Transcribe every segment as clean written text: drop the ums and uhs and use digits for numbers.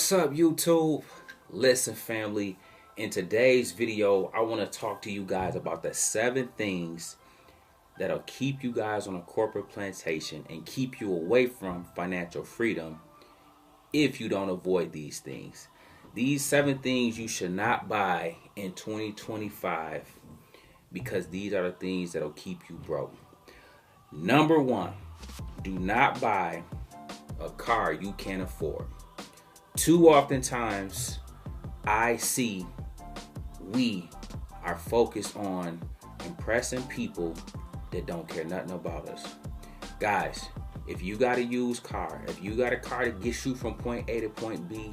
What's up, YouTube? Listen, family, in today's video, I want to talk to you guys about the 7 things that'll keep you guys on a corporate plantation and keep you away from financial freedom if you don't avoid these things. These 7 things you should not buy in 2025 because these are the things that'll keep you broke. Number 1, do not buy a car you can't afford. Too oftentimes, I see we are focused on impressing people that don't care nothing about us. Guys, if you got a used car, if you got a car that gets you from point A to point B,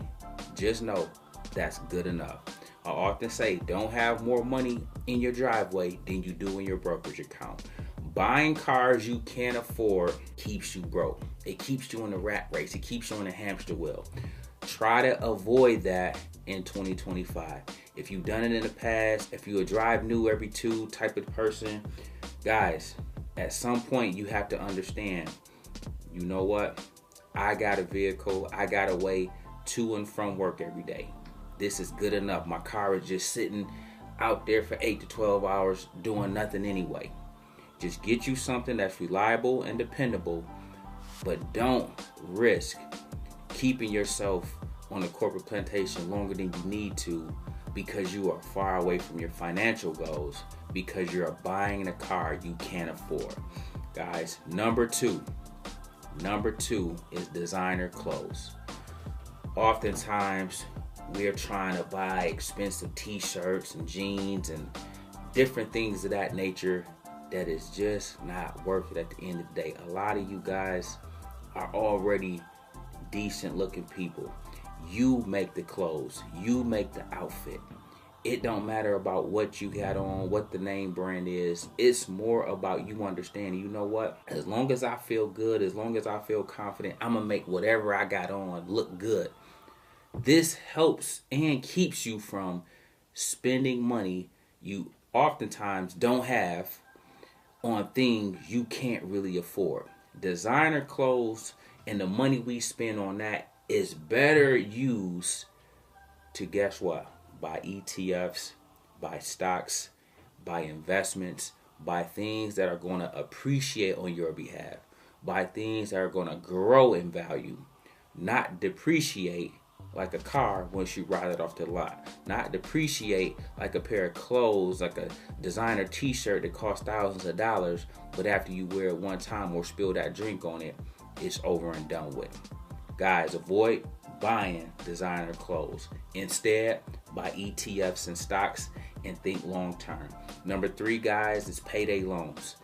just know that's good enough. I often say, don't have more money in your driveway than you do in your brokerage account. Buying cars you can't afford keeps you broke. It keeps you in the rat race. It keeps you on the hamster wheel. Try to avoid that in 2025. If you've done it in the past, if you're a drive new every 2 type of person, guys, at some point you have to understand, you know what? I got a vehicle. I got a way to and from work every day. This is good enough. My car is just sitting out there for 8 to 12 hours doing nothing anyway. Just get you something that's reliable and dependable, but don't risk keeping yourself on a corporate plantation longer than you need to because you are far away from your financial goals because you're buying a car you can't afford. Guys, number two is designer clothes. Oftentimes we're trying to buy expensive t-shirts and jeans and different things of that nature that is just not worth it at the end of the day. A lot of you guys are already decent looking people. You make the clothes, you make the outfit. It don't matter about what you got on, what the name brand is. It's more about you understanding, you know what? As long as I feel good, as long as I feel confident, I'm gonna make whatever I got on look good. This helps and keeps you from spending money you oftentimes don't have on things you can't really afford. Designer clothes and the money we spend on that is better used to, guess what? Buy ETFs, buy stocks, buy investments, buy things that are going to appreciate on your behalf, buy things that are going to grow in value, not depreciate like a car once you ride it off the lot, not depreciate like a pair of clothes, like a designer t-shirt that costs thousands of dollars, but after you wear it one time or spill that drink on it, it's over and done with. Guys, avoid buying designer clothes. Instead, buy ETFs and stocks and think long term. Number 3, guys, is payday loans.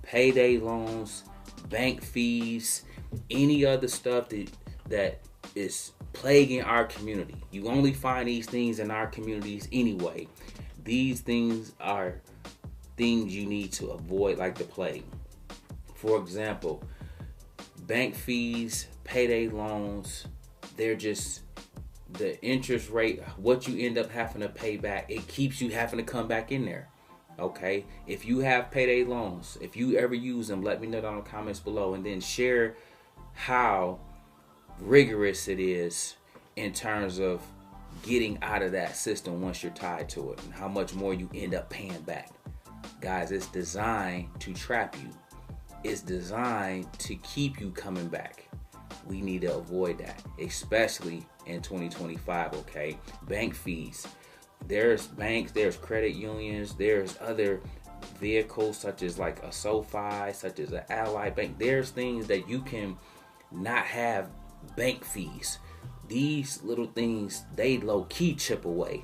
Payday loans, bank fees, any other stuff that is plaguing our community. You only find these things in our communities anyway. These things are things you need to avoid like the plague. For example, bank fees, payday loans, they're just the interest rate, what you end up having to pay back, it keeps you having to come back in there. Okay? If you have payday loans, if you ever use them, let me know down in the comments below, and then share how rigorous it is in terms of getting out of that system once you're tied to it and how much more you end up paying back. Guys, it's designed to trap you. It's designed to keep you coming back. We need to avoid that, especially in 2025, okay? Bank fees. There's banks, there's credit unions, there's other vehicles such as like a SoFi, such as an Ally Bank. There's things that you can not have bank fees. These little things, they low-key chip away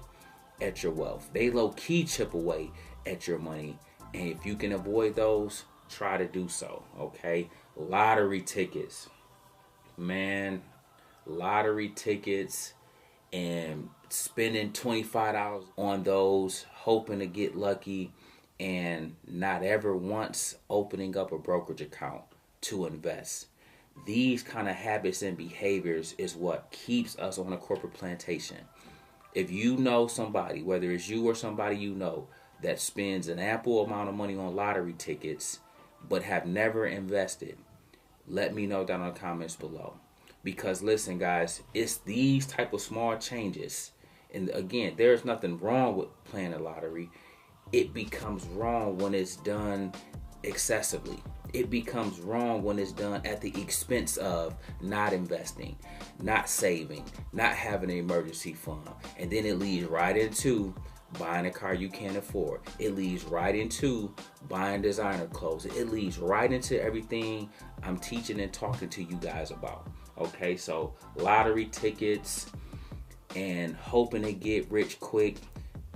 at your wealth. They low-key chip away at your money. And if you can avoid those, try to do so, okay? Lottery tickets. Man, lottery tickets and spending $25 on those, hoping to get lucky, and not ever once opening up a brokerage account to invest. These kind of habits and behaviors is what keeps us on a corporate plantation. If you know somebody, whether it's you or somebody you know, that spends an ample amount of money on lottery tickets but have never invested, let me know down in the comments below. Because listen, guys, it's these type of small changes. And again, there's nothing wrong with playing the lottery. It becomes wrong when it's done excessively. It becomes wrong when it's done at the expense of not investing, not saving, not having an emergency fund. And then it leads right into buying a car you can't afford. It leads right into buying designer clothes. It leads right into everything I'm teaching and talking to you guys about. Okay, so lottery tickets and hoping to get rich quick,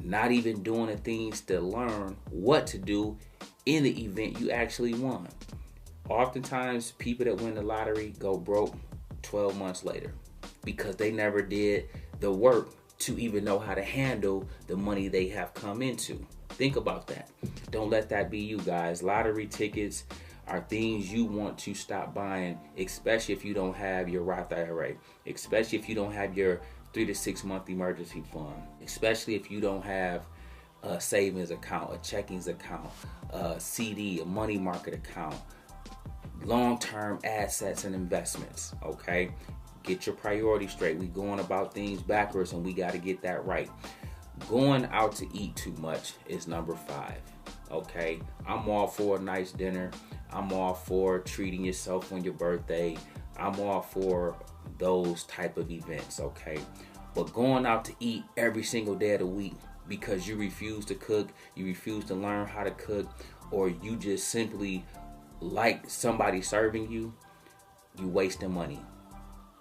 not even doing the things to learn what to do in the event you actually won. Oftentimes, people that win the lottery go broke 12 months later because they never did the work to even know how to handle the money they have come into. Think about that. Don't let that be you, guys. Lottery tickets are things you want to stop buying, especially if you don't have your Roth IRA, especially if you don't have your 3 to 6 month emergency fund, especially if you don't have a savings account, a checkings account, a CD, a money market account, long-term assets and investments. Okay, get your priorities straight. We going about things backwards, and we got to get that right. Going out to eat too much is number 5. Okay, I'm all for a nice dinner. I'm all for treating yourself on your birthday. I'm all for those type of events. Okay, but going out to eat every single day of the week because you refuse to cook, you refuse to learn how to cook, or you just simply like somebody serving you, you wasting money.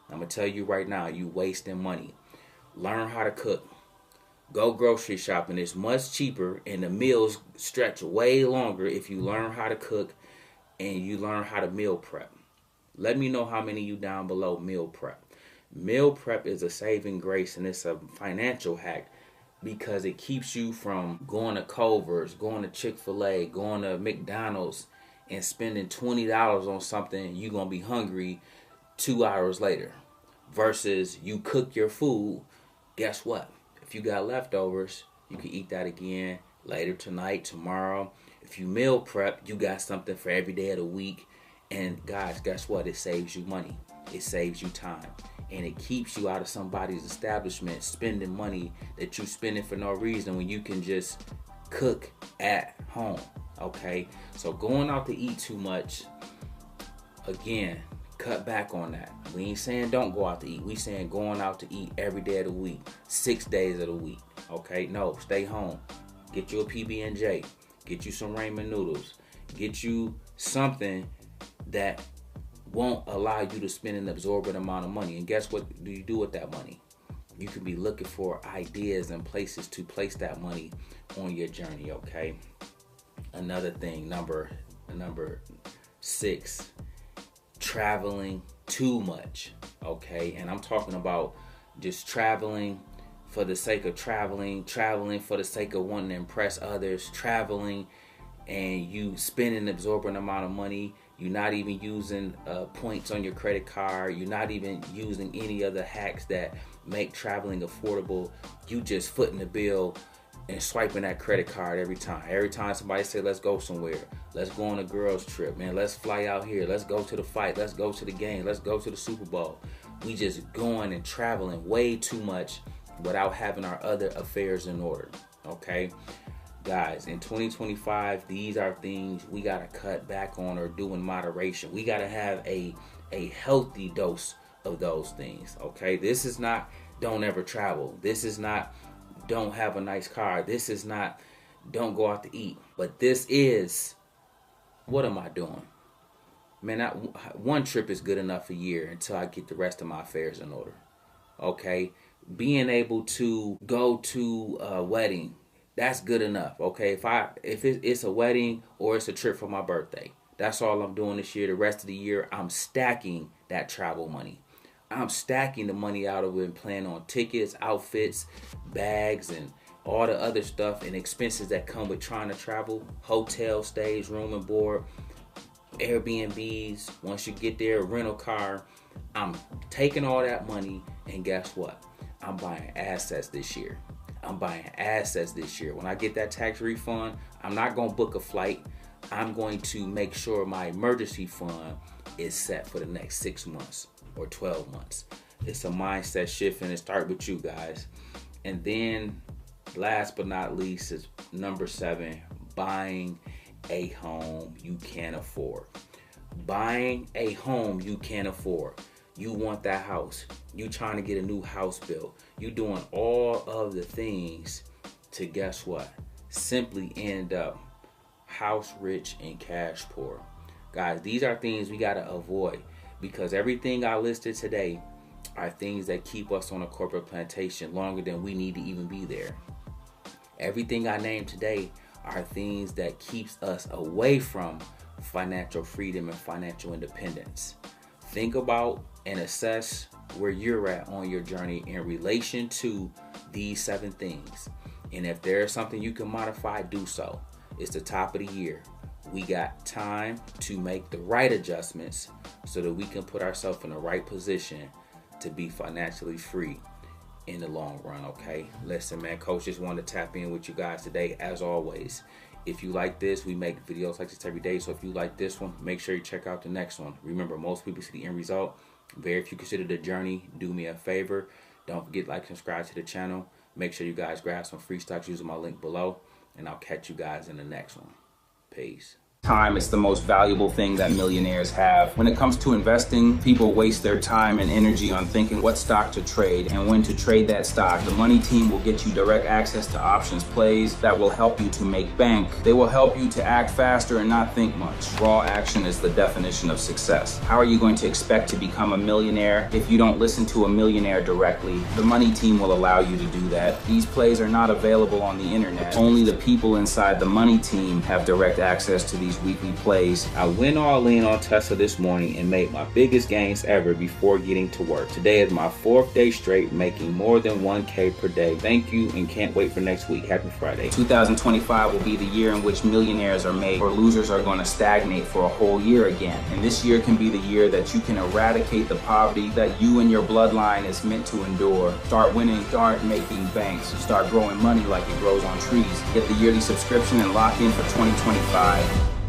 I'm gonna tell you right now, you wasting money. Learn how to cook. Go grocery shopping. It's much cheaper, and the meals stretch way longer if you learn how to cook and you learn how to meal prep. Let me know how many of you down below meal prep. Meal prep is a saving grace, and it's a financial hack because it keeps you from going to Culver's, going to Chick-fil-A, going to McDonald's, and spending $20 on something you're going to be hungry 2 hours later. Versus you cook your food, guess what? If you got leftovers, you can eat that again later tonight, tomorrow. If you meal prep, you got something for every day of the week. And guys, guess what? It saves you money. It saves you time. And it keeps you out of somebody's establishment spending money that you're spending for no reason when you can just cook at home. Okay? So going out to eat too much, again, cut back on that. We ain't saying don't go out to eat. We saying going out to eat every day of the week, 6 days of the week. Okay? No, stay home. Get you a PB&J. Get you some ramen noodles. Get you something that won't allow you to spend an absorbent amount of money. And guess what do you do with that money? You can be looking for ideas and places to place that money on your journey, okay? Another thing, number 6, traveling too much, okay? And I'm talking about just traveling for the sake of traveling for the sake of wanting to impress others, traveling and you spend an absorbent amount of money. You're not even using points on your credit card. You're not even using any other hacks that make traveling affordable. You just footing the bill and swiping that credit card every time. Every time somebody say, let's go somewhere. Let's go on a girls trip, man. Let's fly out here. Let's go to the fight. Let's go to the game. Let's go to the Super Bowl. We just going and traveling way too much without having our other affairs in order, okay? Guys, in 2025, these are things we got to cut back on or do in moderation. We got to have a healthy dose of those things, okay? This is not don't ever travel. This is not don't have a nice car. This is not don't go out to eat. But this is, what am I doing? Man, one trip is good enough a year until I get the rest of my affairs in order, okay? Being able to go to a wedding, that's good enough, okay? If it's a wedding or it's a trip for my birthday, that's all I'm doing this year. The rest of the year, I'm stacking that travel money. I'm stacking the money out of it and planning on tickets, outfits, bags, and all the other stuff and expenses that come with trying to travel. Hotel stays, room and board, Airbnbs. Once you get there, rental car. I'm taking all that money, and guess what? I'm buying assets this year. When I get that tax refund, I'm not going to book a flight. I'm going to make sure my emergency fund is set for the next 6 months. or 12 months. It's a mindset shift, and it starts with you guys. And then last but not least is number 7, buying a home you can't afford. Buying a home you can't afford. You want that house. You trying to get a new house built. You doing all of the things to, guess what? Simply end up house rich and cash poor. Guys, these are things we got to avoid, because everything I listed today are things that keep us on a corporate plantation longer than we need to even be there. Everything I named today are things that keeps us away from financial freedom and financial independence. Think about and assess where you're at on your journey in relation to these 7 things. And if there's something you can modify, do so. It's the top of the year. We got time to make the right adjustments so that we can put ourselves in the right position to be financially free in the long run, okay? Listen, man, Coach just wanted to tap in with you guys today. As always, if you like this, we make videos like this every day. So if you like this one, make sure you check out the next one. Remember, most people see the end result. Very few consider the journey. Do me a favor. Don't forget to like, subscribe to the channel. Make sure you guys grab some free stocks using my link below. And I'll catch you guys in the next one. Peace. Time is the most valuable thing that millionaires have. When it comes to investing, people waste their time and energy on thinking what stock to trade and when to trade that stock. The Money Team will get you direct access to options plays that will help you to make bank. They will help you to act faster and not think much. Raw action is the definition of success. How are you going to expect to become a millionaire if you don't listen to a millionaire directly? The Money Team will allow you to do that. These plays are not available on the internet. Only the people inside the Money Team have direct access to these weekly plays. I went all in on Tesla this morning and made my biggest gains ever before getting to work. Today is my 4th day straight making more than 1K per day. Thank you, and can't wait for next week. Happy Friday. 2025 will be the year in which millionaires are made, or losers are going to stagnate for a whole year again. And this year can be the year that you can eradicate the poverty that you and your bloodline is meant to endure. Start winning, start making banks, start growing money like it grows on trees. Get the yearly subscription and lock in for 2025.